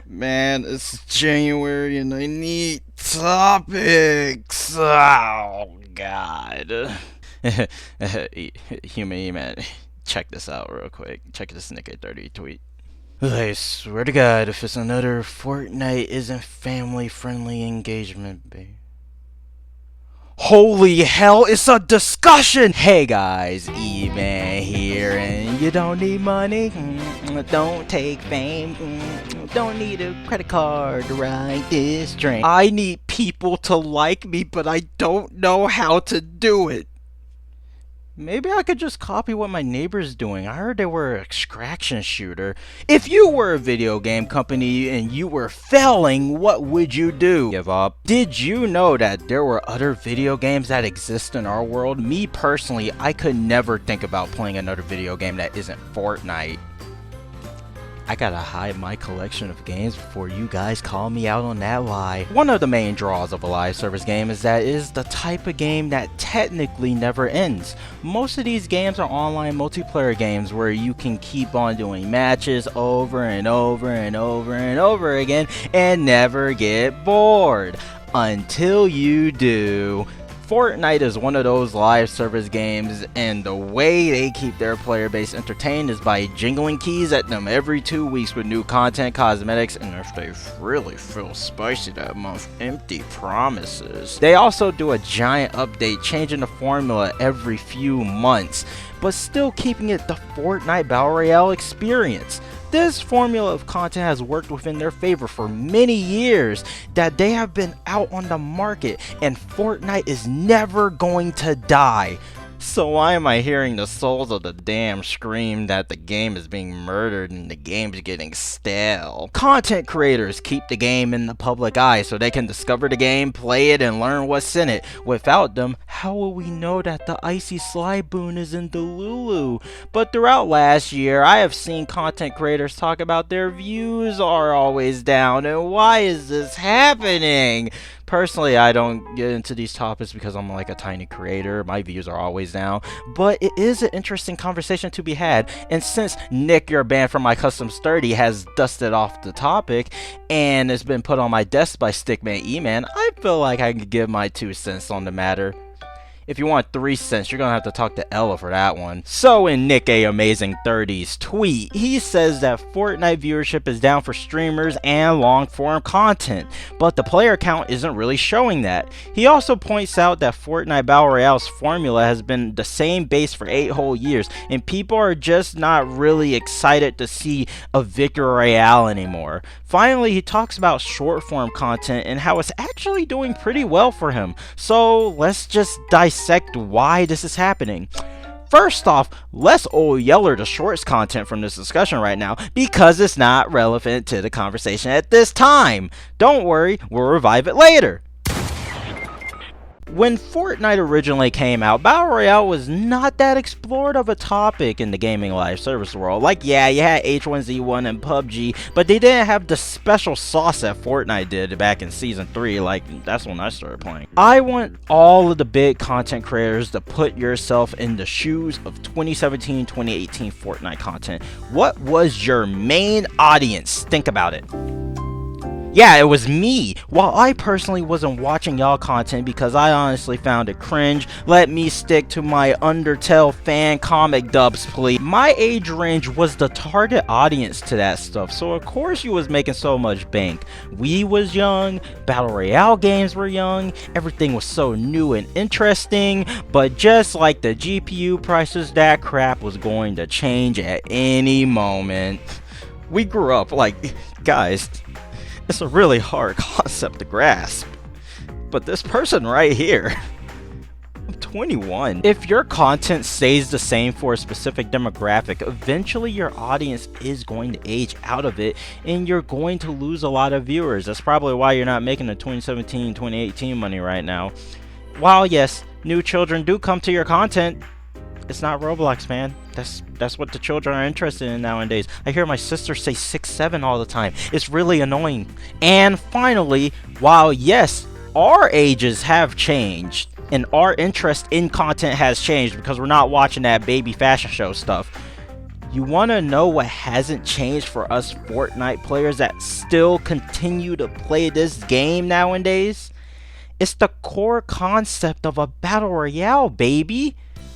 Man, it's January and I need topics. Oh, God. Human EMAN, check this out real quick. Check this Nick 30 tweet. I swear to God, if it's another Fortnite isn't family-friendly engagement, babe. Holy hell, it's a discussion! Hey guys, EMAN here, and you don't need money, don't take fame, don't need a credit card to ride this train. I need people to like me, but I don't know how to do it. Maybe I could just copy what my neighbor's doing. I heard they were an extraction shooter. If you were a video game company and you were failing, what would you do? Give up. Did you know that there were other video games that exist in our world? Me personally, I could never think about playing another video game that isn't Fortnite. I gotta hide my collection of games before you guys call me out on that lie. One of the main draws of a live service game is that it is the type of game that technically never ends. Most of these games are online multiplayer games where you can keep on doing matches over and over and over and over again and never get bored. Until you do. Fortnite is one of those live service games, and the way they keep their player base entertained is by jingling keys at them every 2 weeks with new content, cosmetics, and if they really feel spicy that month, empty promises. They also do a giant update changing the formula every few months, but still keeping it the Fortnite Battle Royale experience. This formula of content has worked within their favor for many years that they have been out on the market, and Fortnite is never going to die. So why am I hearing the souls of the damned scream that the game is being murdered and the game's getting stale? Content creators keep the game in the public eye so they can discover the game, play it, and learn what's in it. Without them, how will we know that the icy slide boon is in Delulu? But throughout last year, I have seen content creators talk about their views are always down, and why is this happening? Personally, I don't get into these topics because I'm like a tiny creator. My views are always down. But it is an interesting conversation to be had. And since Nick, your band from my custom sturdy, has dusted off the topic and it's been put on my desk by Stickman EMAN, I feel like I can give my 2 cents on the matter. If you want 3 cents, you're gonna have to talk to Ella for that one. So in Nick A Amazing 30's tweet, he says that Fortnite viewership is down for streamers and long form content, but the player count isn't really showing that. He also points out that Fortnite Battle Royale's formula has been the same base for 8 whole years, and people are just not really excited to see a Victory Royale anymore. Finally, he talks about short form content and how it's actually doing pretty well for him. So let's just dissect why this is happening. First off, let's old yeller the shorts content from this discussion right now because it's not relevant to the conversation at this time. Don't worry, we'll revive it later. When Fortnite originally came out, Battle Royale was not that explored of a topic in the gaming live service world. Like, yeah, you had H1Z1 and PUBG, but they didn't have the special sauce that Fortnite did back in Season 3. Like, that's when I started playing. I want all of the big content creators to put yourself in the shoes of 2017-2018 Fortnite content. What was your main audience? Think about it. Yeah, it was me. While I personally wasn't watching y'all content because I honestly found it cringe, let me stick to my Undertale fan comic dubs, please. My age range was the target audience to that stuff, so of course you was making so much bank. We was young, Battle Royale games were young, everything was so new and interesting, but just like the GPU prices, that crap was going to change at any moment. We grew up like, guys, it's a really hard concept to grasp. But this person right here, I'm 21. If your content stays the same for a specific demographic, eventually your audience is going to age out of it and you're going to lose a lot of viewers. That's probably why you're not making the 2017-2018 money right now. While yes, new children do come to your content, it's not Roblox, man. That's what the children are interested in nowadays. I hear my sister say 6'7" all the time. It's really annoying. And finally, while yes, our ages have changed and our interest in content has changed because we're not watching that baby fashion show stuff, You want to know what hasn't changed for us Fortnite players that still continue to play this game nowadays? It's the core concept of a battle royale, baby.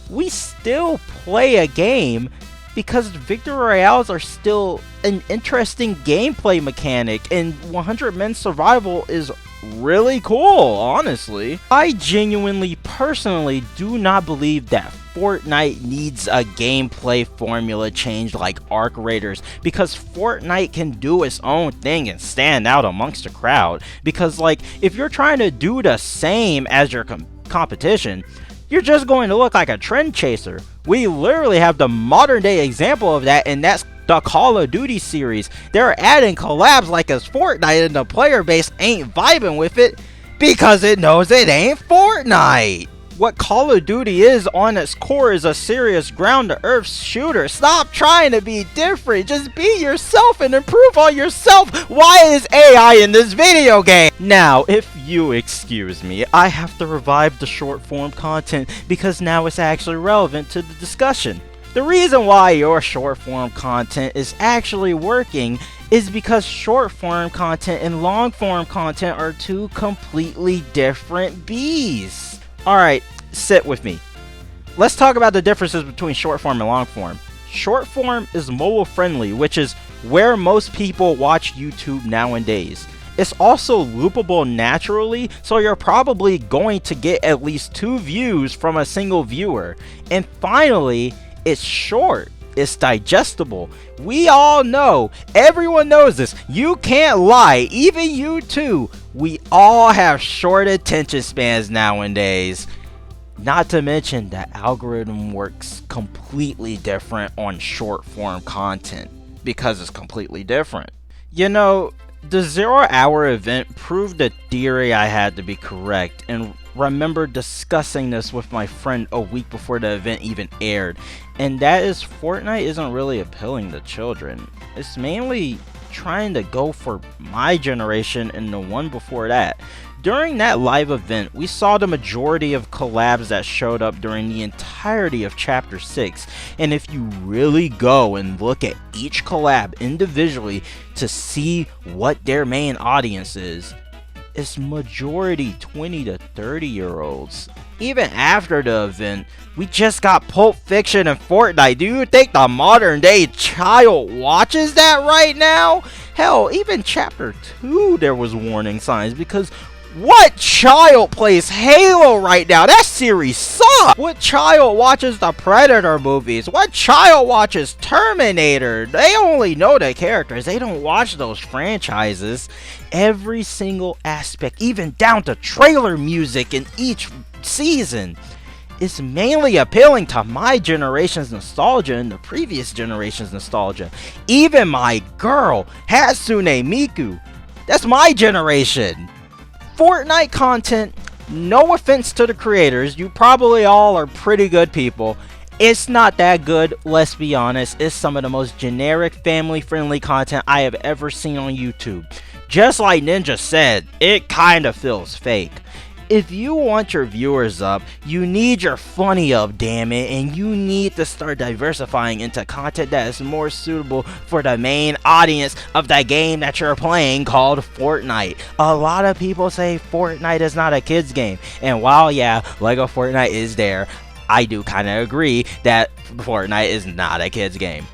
We still play a game because victory royales are still an interesting gameplay mechanic, and 100 men survival is really cool, honestly. I genuinely, personally do not believe that Fortnite needs a gameplay formula change like Arc Raiders, because Fortnite can do its own thing and stand out amongst the crowd. Because like, if you're trying to do the same as your competition, you're just going to look like a trend chaser. We literally have the modern day example of that, and that's the Call of Duty series. They're adding collabs like it's Fortnite, and the player base ain't vibing with it because it knows it ain't Fortnite. What Call of Duty is on its core is a serious ground-to-earth shooter. Stop trying to be different. Just be yourself and improve on yourself. Why is AI in this video game? Now, if you excuse me, I have to revive the short-form content because now it's actually relevant to the discussion. The reason why your short-form content is actually working is because short-form content and long-form content are two completely different beasts. Alright, sit with me. Let's talk about the differences between short form and long form. Short form is mobile friendly, which is where most people watch YouTube nowadays. It's also loopable naturally, so you're probably going to get at least 2 views from a single viewer. And finally, it's short. It's digestible. We all know, everyone knows this, you can't lie, even you too. We all have short attention spans nowadays. Not to mention the algorithm works completely different on short form content because it's completely different. You know, the 0-hour event proved the theory I had to be correct, and remember discussing this with my friend a week before the event even aired, and that is Fortnite isn't really appealing to children. It's mainly trying to go for my generation and the one before that. During that live event, we saw the majority of collabs that showed up during the entirety of Chapter 6, and if you really go and look at each collab individually to see what their main audience is, it's majority 20 to 30 year olds. Even after the event, we just got Pulp Fiction and Fortnite. Do you think the modern day child watches that right now? Hell, even Chapter 2 there was warning signs, because what child plays Halo right now? That series sucks! What child watches the Predator movies? What child watches Terminator? They only know the characters. They don't watch those franchises. Every single aspect, even down to trailer music in each season, is mainly appealing to my generation's nostalgia and the previous generation's nostalgia. Even my girl, Hatsune Miku, that's my generation. Fortnite content, no offense to the creators, you probably all are pretty good people. It's not that good, let's be honest. It's some of the most generic, family-friendly content I have ever seen on YouTube. Just like Ninja said, it kinda feels fake. If you want your viewers up, you need your funny up, damn it, and you need to start diversifying into content that is more suitable for the main audience of the game that you're playing called Fortnite. A lot of people say Fortnite is not a kid's game, and while yeah, Lego Fortnite is there, I do kinda agree that Fortnite is not a kid's game.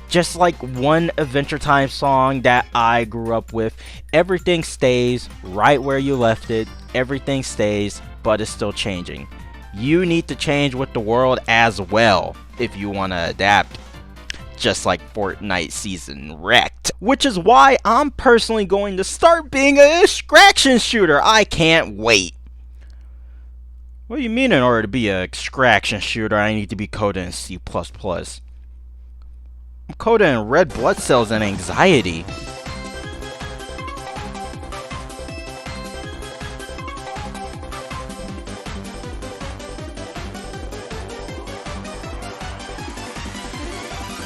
Just like one Adventure Time song that I grew up with, everything stays right where you left it, everything stays, but it's still changing. You need to change with the world as well if you want to adapt, just like Fortnite Season Wrecked. Which is why I'm personally going to start being an extraction shooter. I can't wait. What do you mean in order to be an extraction shooter I need to be coded in C++? I'm coded in red blood cells and anxiety.